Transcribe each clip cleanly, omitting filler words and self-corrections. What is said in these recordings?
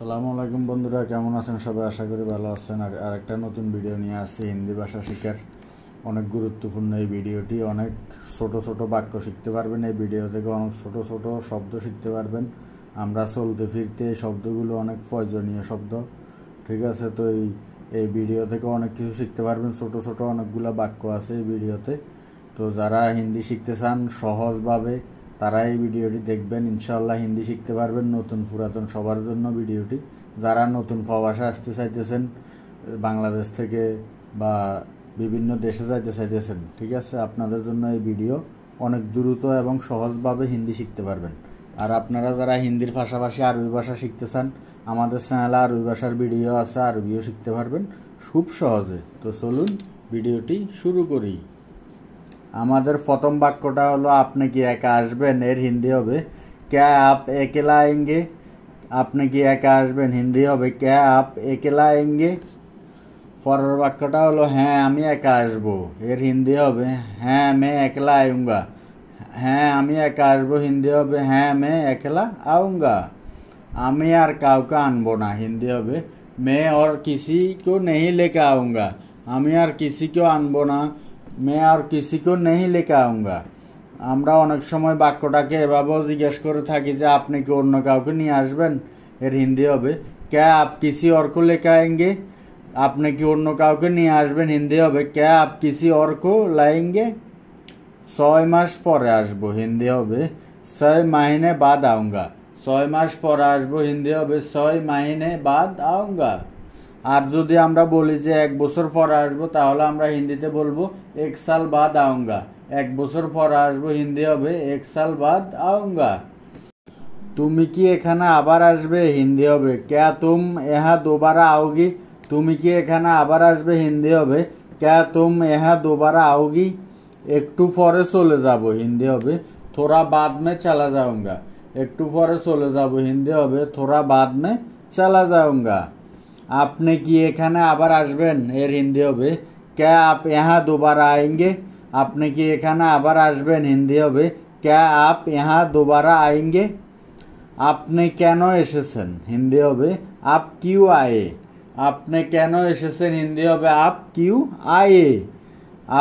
সালামু আলাইকুম বন্ধুরা, কেমন আছেন সবাই? আশা করি ভালো আছেন। আর একটা নতুন ভিডিও নিয়ে আসছি হিন্দি ভাষা শেখার। অনেক গুরুত্বপূর্ণ এই ভিডিওটি। অনেক ছোট ছোট বাক্য শিখতে পারবেন এই ভিডিও থেকে, অনেক ছোট ছোট শব্দ শিখতে পারবেন। আমরা চলতে ফিরতে এই শব্দগুলো অনেক প্রয়োজনীয় শব্দ, ঠিক আছে? তো এই ভিডিও থেকে অনেক কিছু শিখতে পারবেন। ছোট ছোট অনেকগুলো বাক্য আছে এই ভিডিওতে। তো যারা হিন্দি শিখতে চান সহজভাবে তারা এই ভিডিওটি দেখবেন, ইনশাআল্লাহ হিন্দি শিখতে পারবেন। নতুন পুরাতন সবার জন্য ভিডিওটি। যারা নতুন প্রবাসে আসতে চাইতেছেন বাংলাদেশ থেকে বা বিভিন্ন দেশে যাইতে চাইতেছেন, ঠিক আছে, আপনাদের জন্য এই ভিডিও। অনেক দ্রুত এবং সহজভাবে হিন্দি শিখতে পারবেন। আর আপনারা যারা হিন্দির পাশাপাশি আরবি ভাষা শিখতে চান, আমাদের চ্যানেলে আরবি ভাষার ভিডিও আছে, আরবিও শিখতে পারবেন খুব সহজে। তো চলুন ভিডিওটি শুরু করি। আমাদের প্রথম বাক্যটা হলো আপনি কি একা আসবেন? এর হিন্দি হবে ক্যা আপ একেলা আয়েঙ্গে। আপনি কি একা আসবেন? হিন্দি হবে ক্যা আপ একেলা আয়েঙ্গে। পরের বাক্যটা হলো হ্যাঁ আমি একা আসবো। এর হিন্দি হবে হ্যাঁ মে একলা আয়ুঙ্গা। হ্যাঁ আমি একা আসবো, হিন্দি হবে হ্যাঁ মে একলা আউঙ্গা। আমি আর কাউকে আনবো না, হিন্দি হবে মে और किसी को नहीं लेके आऊँगा। আমি আর किसी को আনবো না, मैं और किसी को नहीं लेके आऊँगा। আমরা অনেক সময় বাক্যটাকে এভাবেও জিজ্ঞেস করে থাকি যে আপনি কি অন্য কাউকে নিয়ে আসবেন? এর হিন্দি হবে क्या आप किसी और को लेके आएंगे। আপনি কি অন্য কাউকে নিয়ে আসবেন? হিন্দি হবে क्या आप किसी और को लाएंगे। 6 মাস পরে আসবো, হিন্দি হবে 6 महीने बाद आऊँगा। 6 মাস পরে আসবো, হিন্দি হবে 6 महीने बाद आऊँगा। আর যদি আমরা বলি যে 1 বছর পরে আসবো, তাহলে আমরা হিন্দিতে বলবো 1 साल बाद आऊँगा। 1 বছর পরে আসবো, হিন্দি হবে 1 साल बाद आऊँगा। তুমি কি এখানে আবার আসবে? হিন্দি হবে क्या तुम यहाँ दोबारा आओगी। তুমি কি এখানে আবার আসবে? হিন্দি হবে क्या तुम यहाँ दोबारा आओगी। একটু পরে চলে যাব, হিন্দি হবে थोड़ा बाद में चला जाऊँगा। একটু পরে চলে যাব, হিন্দি হবে थोड़ा बाद में चला जाऊँगा। আপনি কি এখানে আবার আসবেন? এর হিন্দি হবে क्या आप यहाँ दोबारा आएंगे। আপনি কি এখানে আবার আসবেন? হিন্দি হবে क्या आप यहाँ दोबारा आएंगे। আপনি কেন এসেছেন? হিন্দি হবে आप क्यों आए। আপনি কেন এসেছেন? হিন্দি হবে आप क्यों आए।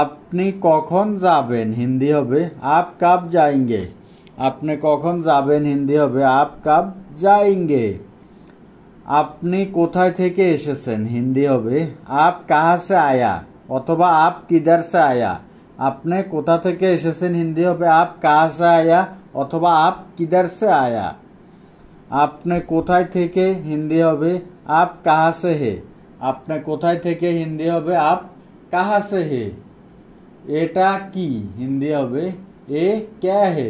আপনি কখন যাবেন? হিন্দি হবে आप कब जाएंगे। আপনি কখন যাবেন? হিন্দি হবে आप कब जाएंगे। আপনি কোথায় থেকে এসেছেন? হিন্দি হবে आप कहाँ से आया অথবা आप किधर से आया। আপনি কোথা থেকে এসেছেন? হিন্দি হবে आप कहाँ से आया অথবা आप किधर से आया। আপনি কোথায় থেকে? হিন্দি হবে आप कहाँ से है। আপনি কোথায় থেকে? হিন্দি হবে आप कहाँ से है। এটা কি? হিন্দি হবে এ क्या है।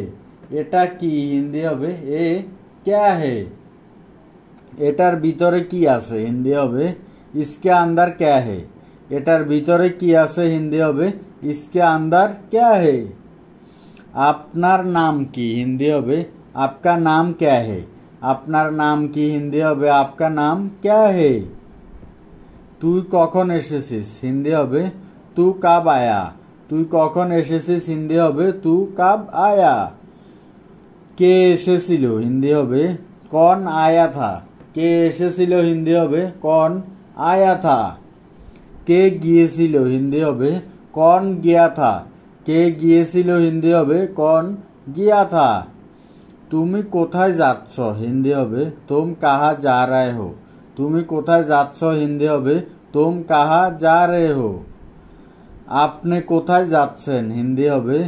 এটা কি? হিন্দি হবে এ क्या है। এটার ভিতরে কি আছে? হিন্দি হবে इसके अंदर क्या है। এটার ভিতরে কি আছে? হিন্দি হবে इसके अंदर क्या है। আপনার নাম কি? হিন্দি হবে आपका नाम क्या है। আপনার নাম কি? হিন্দি হবে आपका नाम क्या है। তুই কখন এসেছিস? হিন্দি হবে तू कब आया। তুই কখন এসেছিস? হিন্দি হবে तू कब आया। কে এসেছিল? হিন্দি হবে कौन आया था। কে এসেছিল? হিন্দি হবে कौन आया था। কে গিয়েছিল? হিন্দি হবে कौन गया था। কে গিয়েছিল? হিন্দি হবে कौन गया था। তুমি কোথায় যাচ্ছ? হিন্দি হবে तुम कहाँ जा रहे हो। তুমি কোথায় যাচ্ছ? হিন্দি হবে तुम कहाँ जा रहे हो। আপনি কোথায় যাচ্ছেন? হিন্দি হবে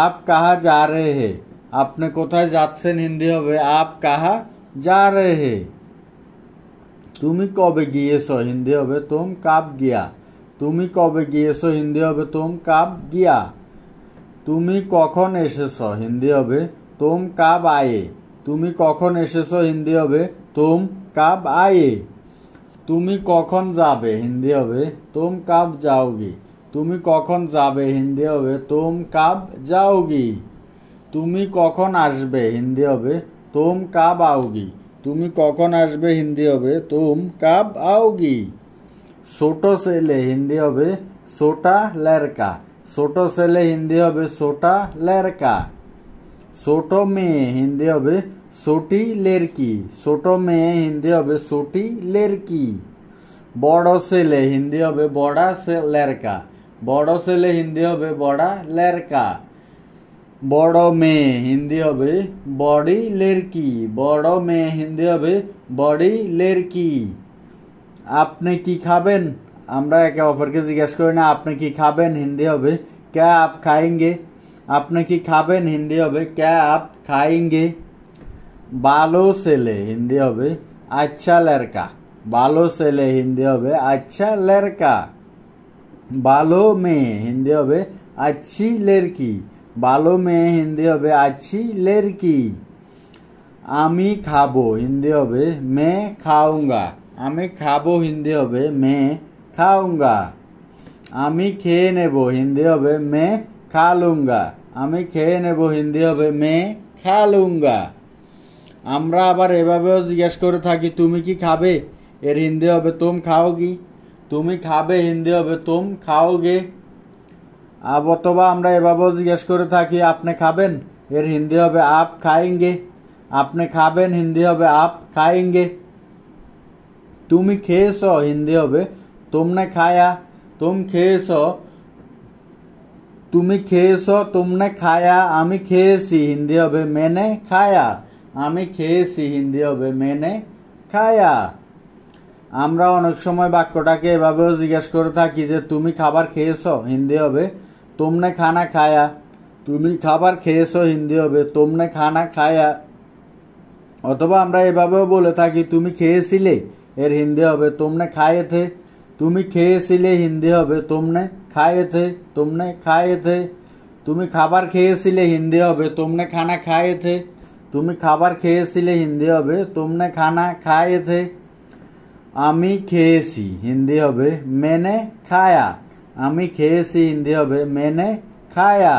आप कहाँ जा रहे हैं। আপনি কোথায় যাচ্ছেন? হিন্দি হবে आप कहाँ जा रहे हैं। তুমি কবে গিয়েছো? হিন্দি হবে तुम कब गया। তুমি কবে গিয়েছো? হিন্দি হবে तुम कब गया। তুমি কখন এসেছো? হিন্দি হবে तुम कब आए। তুমি কখন এসেছো? হিন্দি হবে तुम कब आए। তুমি কখন যাবে? হিন্দি হবে तुम कब जाओगी। তুমি কখন যাবে? হিন্দি হবে तुम कब जाओगी। তুমি কখন আসবে? হিন্দি হবে तुम कब आओगी। তুমি কখন আসবে? হিন্দি হবে तुम कब आओगी। ছোট ছেলে, হিন্দি হবে छोटा लड़का। ছোট ছেলে, হিন্দি হবে छोटा लड़का। ছোট মেয়ে, হিন্দি হবে ছোটি লেরকি, ছোট মেয়ে হিন্দি হবে ছোটি লেরকি। বড় ছেলে হিন্দি হবে বড়া লেরকা, বড় ছেলে হিন্দি হবে বড়া লেরকা। বড় মেয়ে হিন্দি হবে বড়ি লেরকি, বড় মেয়ে হিন্দি হবে বড়ি লেরকি। আপনি কি খাবেন? আমরা একে অপরকে জিজ্ঞেস করি না আপনি কি খাবেন, হিন্দি হবে ক্যা আপ খাएंगे। আপনি কি খাবেন হিন্দি হবে ক্যা আপ খাएंगे। ভালো ছেলে হিন্দি হবে আচ্ছা লড়কা, ভালো ছেলে হিন্দি হবে আচ্ছা লড়কা। ভালো মেয়ে হিন্দি হবে अच्छी लड़की, ভালো মেয়ে হিন্দি হবে अच्छी लड़की। আমি খাবো হিন্দি হবে मैं खाऊंगा, আমি খাবো হিন্দি হবে मैं खाऊंगा। আমি খেয়ে নেব হিন্দি হবে मैं खा लूंगा, আমি খেয়ে নেব হিন্দি হবে मैं खा लूंगा। আমরা আবার এভাবেও জিজ্ঞেস করে থাকি তুমি কি খাবে, এর হিন্দি হবে তুম খাওগি। তুমি খাবে হিন্দি হবে তুম খাওগে। অথবা আমরা এভাবেও জিজ্ঞেস করে থাকি আপনি খাবেন, এর হিন্দি হবে আপ খাएंगे। আপনি খাবেন হিন্দি হবে আপ খাएंगे। তুমি খেয়েছো হিন্দি হবে तुमने खाया, तुम খেয়েছো, তুমি খেয়েছো तुमने खाया। আমি খেয়েছি হিন্দি হবে मैंने खाया, আমি খেয়েছি হিন্দি হবে मैंने खाया। আমরা অনেক সময় বাক্যটাকে এভাবেও জিজ্ঞেস করে থাকি যে তুমি খাবার খেয়েছো হিন্দি হবে तुमने खाना खाया। তুমি খাবার খেয়েছো হিন্দি হবে तुमने खाना खाया। অথবা আমরা এভাবেও বলে থাকি তুমি খেয়েছিলে, এর হিন্দি হবে तुमने खाए थे। তুমি খেয়েছিলে হিন্দি হবে तुमने खाए थे, तुमने खाए थे। তুমি খাবার খেয়েছিলে হিন্দি হবে तुमने खाना खाए थे। তুমি খাবার খেয়েছিলে হিন্দি হবে तुमने खाना खाए थे। আমি খেয়েছি হিন্দি হবে मैंने खाया, আমি খেয়েছি হিন্দি হবে मैंने खाया।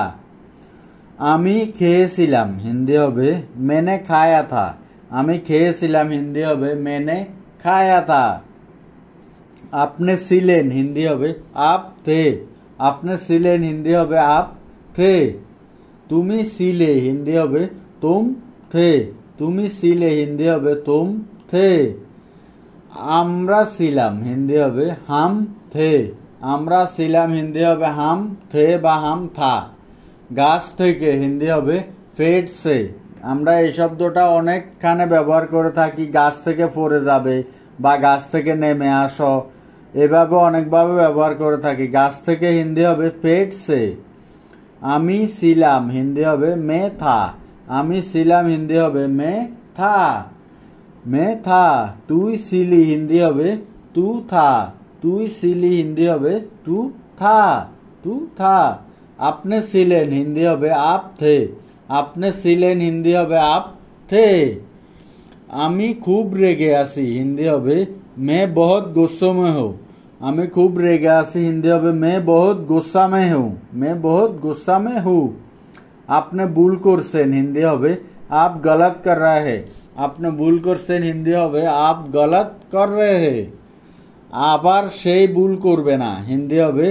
আমি খেয়েছিলাম হিন্দি হবে मैंने खाया था, আমি খেয়েছিলাম হিন্দি হবে मैंने खाया था। আপনি ছিলেন হিন্দি হবে आप थे, আপনি ছিলেন হিন্দি হবে आप थे। তুমি ছিলে হিন্দি হবে तुम थे, তুমি ছিলে হিন্দি হবে तुम थे। আমরা ছিলাম হিন্দি হবে हम थे, আমরা ছিলাম হিন্দি হবে हम थे বা हम था। গাছ থেকে হিন্দি হবে पेड़ से। আমরা এই শব্দটা অনেকখানে ব্যবহার করে থাকি, গাছ থেকে পড়ে যাবে বা গাছ থেকে নেমে আসো, এভাবে অনেকভাবে ব্যবহার করে থাকি। গাছ থেকে হিন্দি হবে पेड़ से। আমি ছিলাম হিন্দি হবে मैं था, আমি ছিলাম হিন্দি হবে मैं था, मैं था। তুই ছিলি হিন্দি হবে तू था, তুই ছিলি হিন্দি হবে तू था, तू था। আপনি ছিলেন হিন্দি হবে आप थे, আপনি ছিলেন হিন্দি হবে आप थे। আমি খুব রেগে আছি হিন্দি হবে मैं बहुत गुस्से में हूँ, আমি খুব রেগে আছি হিন্দি হবে मैं बहुत गुस्सा में हूँ, मैं बहुत गुस्सा में हूँ। আপনি ভুল করছেন হিন্দি হবে आप गलत कर रहे हैं, আপনি ভুল করছেন হিন্দি হবে आप गलत कर रहे हैं। আবার সেই ভুল করবে না হিন্দি হবে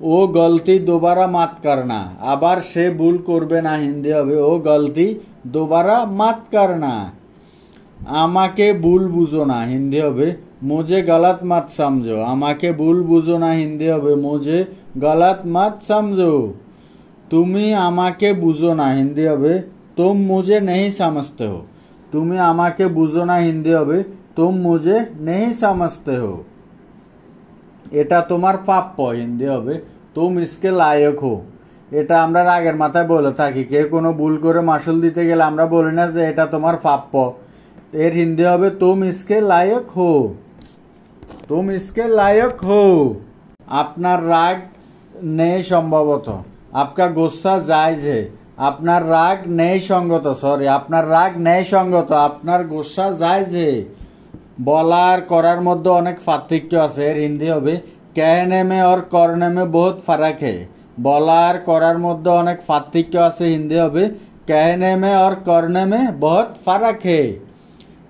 ও গলতি दोबारा मत करना, আবার সে ভুল করবে না হিন্দি হবে ও গলতি दोबारा मत करना। আমাকে ভুল বুঝো না হিন্দি হবে मुझे गलत मत समझो, আমাকে ভুল বুঝো না হিন্দি হবে मुझे गलत मत समझो। তুমি আমাকে বুঝো না হিন্দি হবে तुम मुझे नहीं समझते हो, তুমি আমাকে বুঝো না হিন্দি হবে तुम मुझे नहीं समझते हो। এটা তোমার প্রাপ্য হিন্দি হবে तुम इसके लायक हो। এটা আমরা রাগের মাথায় বলে থাকি, কেউ কোনো ভুল করে মাসুল দিতে গেলে আমরা বলি না যে এটা তোমার প্রাপ্য, এর হিন্দি হবে तुम इसके लायक हो, तुम इसके लायक हो। আপনার রাগ নেই সম্ভবত, आपका गुस्सा जायज है। আপনার রাগ নেই সঙ্গত, সরি আপনার রাগ নেই সঙ্গত, আপনার গুসা জায়েজ হে। বলার করার মধ্যে অনেক পার্থক্য আছে, এর হিন্দি হবে कहने में और करने में बहुत फर्क है। বলার করার মধ্যে অনেক পার্থক্য আছে, হিন্দি হবে कहने में और करने में बहुत फर्क है।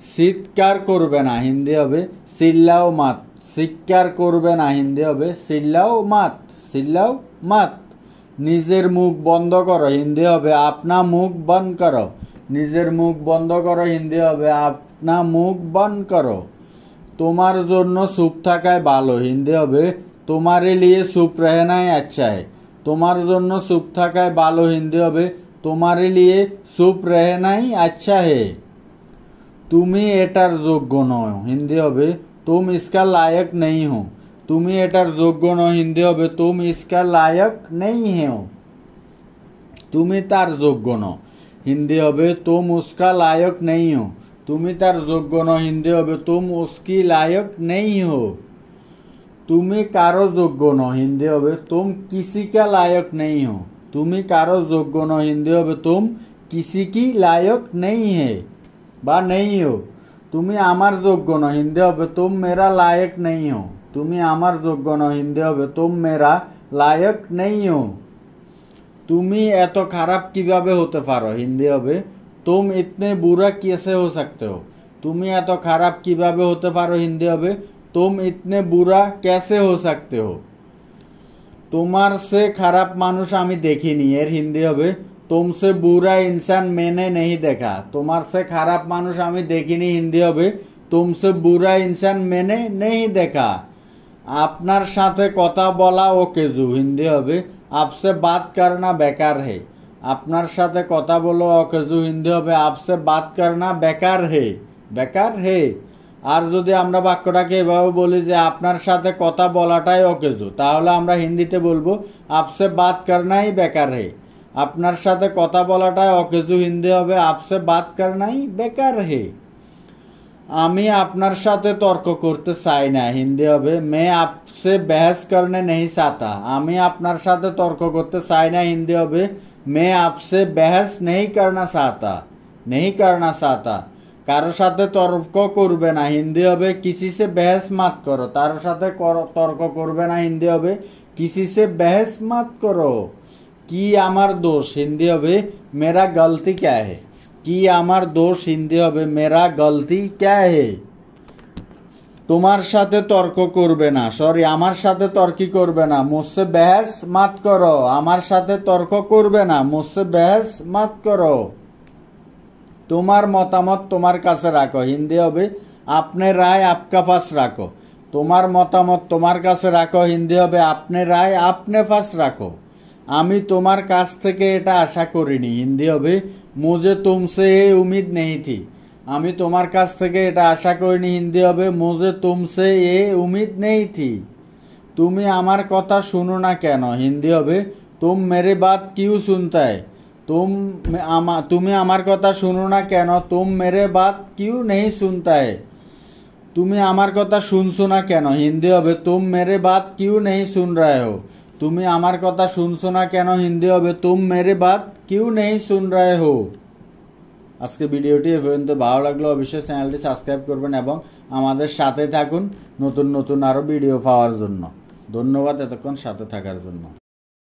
চিৎকার করবে না হিন্দি হবে চিল্লাও মাত, চিৎকার করবে না হিন্দি হবে চিল্লাও মাত, চিল্লাও মাত। নিজের মুখ বন্ধ করো হিন্দি হবে আপনা মুখ বন্ধ করো, নিজের মুখ বন্ধ করো, হিন্দি হবে আপনা মুখ বন্ধ করো। তোমার জন্য চুপ থাকাই ভালো, হিন্দি হবে তোমারে লিয়ে চুপ রহনাই আচ্ছা है। তোমার জন্য চুপ থাকাই ভালো, হিন্দি হবে তোমারে লিয়ে চুপ রহনাই আচ্ছা है। তুমি এটার যোগ্য নও, হিন্দি হবে तुम इसका लायक नहीं हो। তুমি এটার যোগ্য নও, হিন্দি হবে तुम इसका लायक नहीं हो। তুমি তার যোগ্য নও, হিন্দি হবে तुम उसका लायक नहीं हो। তুমি তার যোগ্য নও, হিন্দি হবে तुम उसकी लायक नहीं हो। তুমি কারো যোগ্য নও, হিন্দি হবে तुम किसी का लायक नहीं हो। তুমি কারো যোগ্য নও, হিন্দি হবে तुम किसी की लायक नहीं है বা नहीं हो। তুমি আমার যোগ্য নও, হিন্দি হবে तुम मेरा लायक नहीं हो। তুমি আমার যোগ্য নও, হিন্দি হবে तुम मेरा लायक नहीं हो। তুমি এত খারাপ কিভাবে হতে পারো, হিন্দি হবে तुम इतने बुरा कैसे हो सकते हो। তুমি এত খারাপ কিভাবে হতে পারো, হিন্দি হবে तुम इतने बुरा कैसे हो सकते हो। তোমার সে খারাপ মানুষ আমি দেখিনি, এর হিন্দি হবে तुमसे बुरा इंसान मैंने नहीं देखा। তোমার সে খারাপ মানুষ আমি দেখিনি, হিন্দি হবে तुमसे बुरा इंसान मैंने नहीं देखा। আপনার সাথে কথা বলা অকেজু, হিন্দি হবে आपसे बात करना बेकार है। আপনার সাথে কথা বলো অকেজু, হিন্দি হবে आपसे बात करना बेकार है, বেকার হে। আর যদি আমরা বাক্যটাকে এভাবে বলি যে আপনার সাথে কথা বলাটাই অকেজু, তাহলে আমরা হিন্দিতে বলবো आपसे बात करना ही बेकार है। আপনার সাথে কথা বলাটাই অকেজু, হিন্দি হবে आपसे बात करना ही बेकार है। আমি আপনার সাথে তর্ক করতে চাই না, হিন্দি হবে मैं आपसे बहस करने नहीं चाहता। আমি আপনার সাথে তর্ক করতে চাই না, হিন্দি হবে मैं आपसे बहस नहीं करना चाहता, नहीं करना चाहता। কারো সাথে তর্ক করবে না, হিন্দি হবে किसी से बहस मत करो। তার সাথে তর্ক করবে না, হিন্দি হবে किसी से बहस मत करो। কি আমার দোষ, হিন্দি হবে मेरा गलती क्या है। কি আমার দোষ, হিন্দি হবে मेरा गलती क्या है। তোমার সাথে তর্ক করবে না, সরি আমার সাথে তর্কি করবে না, मुझसे बहस मत करो। আমার সাথে তর্ক করবে না, मुझसे बहस मत करो। তোমার মতামত তোমার কাছে রাখো, হিন্দি হবে अपने राय आपका पास রাখো। তোমার মতামত তোমার কাছে রাখো, হিন্দি হবে अपने राय अपने पास রাখো। আমি তোমার কাছ থেকে এটা আশা করিনি, হিন্দি হবে मुझे तुमसे ये उम्मीद नहीं थी। আমি তোমার কাছ থেকে এটা আশা করিনি, হিন্দি হবে मुझे तुमसे ये उम्मीद नहीं थी। তুমি আমার কথা শুনো না কেন, হিন্দি হবে तुम मेरी बात क्यों सुनता है। তুমি আমার কথা শুনো না কেন, तुम मेरे बात क्यों नहीं सुनता है। তুমি আমার কথা শুনছো না কেন, হিন্দি হবে तुम मेरे बात क्यों नहीं सुन रहे हो। তুমি আমার কথা শুনছো না কেন, হিন্দি হবে तुम मेरी बात क्यों नहीं सुन रहे हो। আজকে ভিডিওটি এ পর্যন্ত ভালো লাগলে অবশ্যই চ্যানেলটি সাবস্ক্রাইব করবেন এবং আমাদের সাথে থাকুন নতুন নতুন আরও ভিডিও পাওয়ার জন্য। ধন্যবাদ এতক্ষণ সাথে থাকার জন্য।